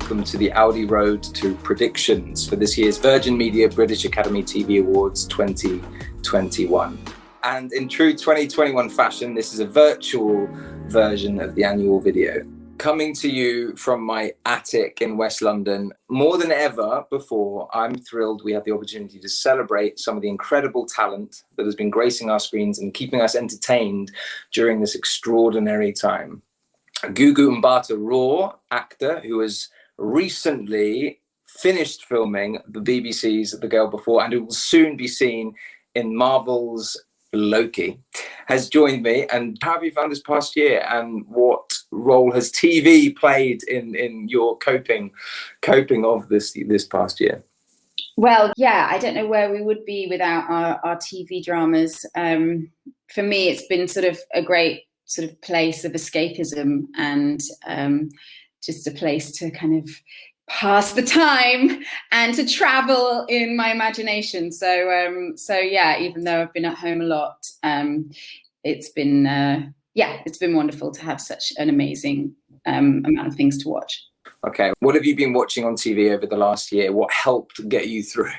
welcome to the Audi Road to predictions for this year's Virgin Media British Academy TV Awards 2021. And in true 2021 fashion, this is a virtual version of the annual video. Coming to you from my attic in West London, more than ever before, I'm thrilled we have the opportunity to celebrate some of the incredible talent that has been gracing our screens and keeping us entertained during this extraordinary time. Gugu Mbatha-Raw, actor who has recently finished filming the BBC's The Girl Before and who will soon be seen in Marvel's Loki, has joined me. And how have you found this past year, and what role has TV played in your coping of this past year? Well, yeah, I don't know where we would be without our TV dramas. For me, it's been sort of a great sort of place of escapism and just a place to kind of pass the time and to travel in my imagination. So yeah, even though I've been at home a lot, it's been wonderful to have such an amazing amount of things to watch. Okay, what have you been watching on TV over the last year? What helped get you through?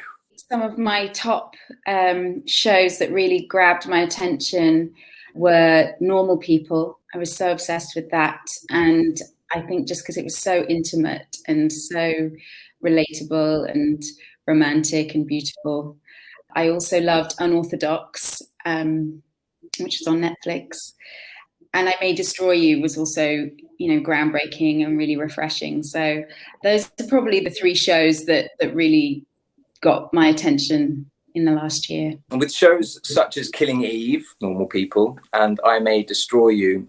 Some of my top shows that really grabbed my attention were Normal People. I was so obsessed with that, and I think just because it was so intimate and so relatable and romantic and beautiful. I also loved Unorthodox, which was on Netflix. And I May Destroy You was also, groundbreaking and really refreshing. So those are probably the three shows that really got my attention in the last year. And with shows such as Killing Eve, Normal People, and I May Destroy You,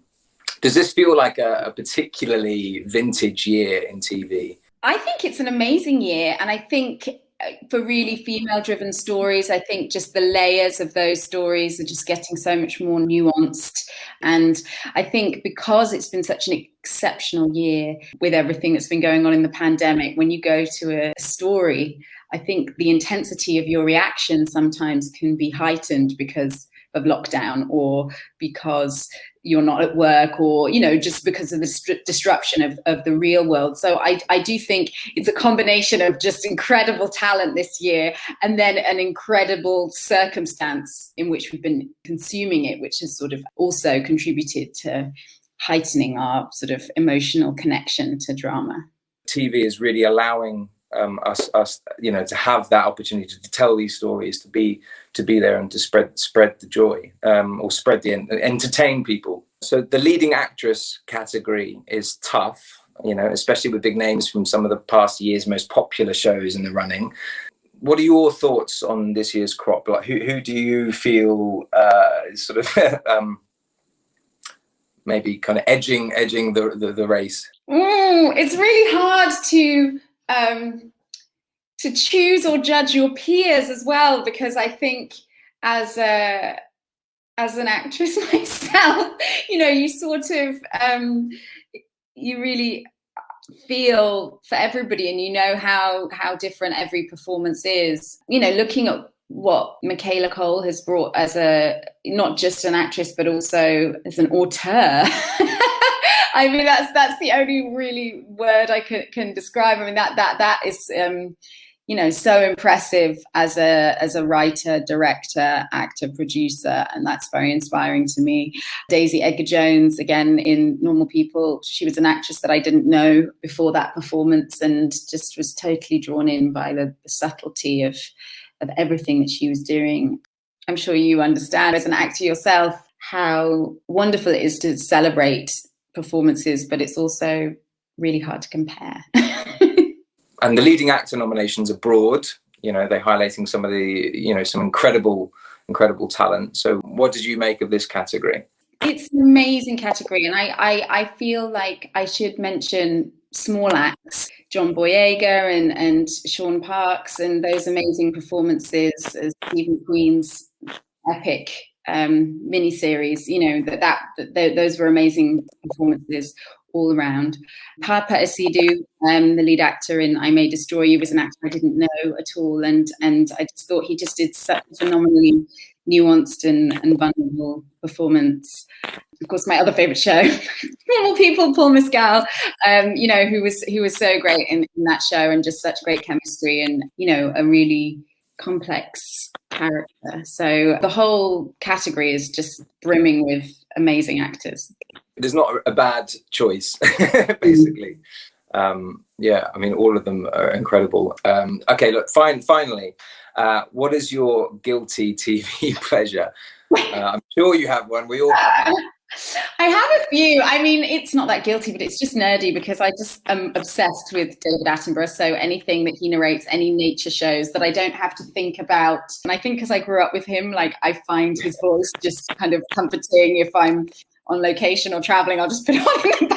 does this feel like a particularly vintage year in TV? I think it's an amazing year. And I think for really female-driven stories, I think just the layers of those stories are just getting so much more nuanced. And I think because it's been such an exceptional year with everything that's been going on in the pandemic, when you go to a story, I think the intensity of your reaction sometimes can be heightened because of lockdown, or because you're not at work, or just because of the disruption of the real world. So I do think it's a combination of just incredible talent this year, and then an incredible circumstance in which we've been consuming it, which has sort of also contributed to heightening our sort of emotional connection to drama. TV is really allowing us to have that opportunity to tell these stories, to be there and to spread the joy, or entertain people. So the leading actress category is tough, especially with big names from some of the past year's most popular shows in the running. What are your thoughts on this year's crop? Like, who do you feel sort of maybe kind of edging the race? It's really hard to choose or judge your peers as well, because I think as an actress myself, you sort of you really feel for everybody, and how different every performance is. Looking at what Michaela Cole has brought as not just an actress but also as an auteur. I mean, that's the only really word I can describe. I mean, that is so impressive as a writer, director, actor, producer, and that's very inspiring to me. Daisy Edgar-Jones, again in Normal People, she was an actress that I didn't know before that performance, and just was totally drawn in by the subtlety of everything that she was doing. I'm sure you understand as an actor yourself how wonderful it is to celebrate performances, but it's also really hard to compare. And the leading actor nominations are broad. They're highlighting some of the, some incredible talent. So what did you make of this category? It's an amazing category. And I feel like I should mention small acts, John Boyega and Sean Parks, and those amazing performances as Stephen Queen's epic miniseries. Those were amazing performances all around. Papa Asidu, the lead actor in I May Destroy You, was an actor I didn't know at all, and I just thought he just did such a phenomenally nuanced and vulnerable performance. of course, my other favourite show, Normal People, Paul Mescal, you know, who was so great in that show, and just such great chemistry, and, you know, a really complex character. So the whole category is just brimming with amazing actors. It is not a bad choice, basically. Yeah, I mean, all of them are incredible. Okay, look, finally, what is your guilty TV pleasure? I'm sure you have one. We all have one. I have a few. I mean, it's not that guilty, but it's just nerdy, because I just am obsessed with David Attenborough. So anything that he narrates, any nature shows that I don't have to think about. And I think because I grew up with him, like, I find his voice just kind of comforting. If I'm on location or traveling, I'll just put it on in the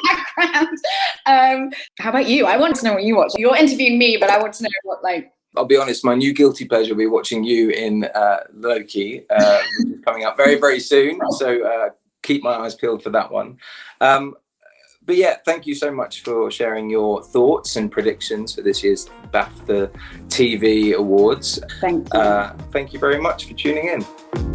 background. How about you? I want to know what you watch. You're interviewing me, but I want to know what, like... I'll be honest, my new guilty pleasure will be watching you in Loki, which is coming up very, very soon. So keep my eyes peeled for that one. But yeah, thank you so much for sharing your thoughts and predictions for this year's BAFTA TV Awards. Thank you. Thank you very much for tuning in.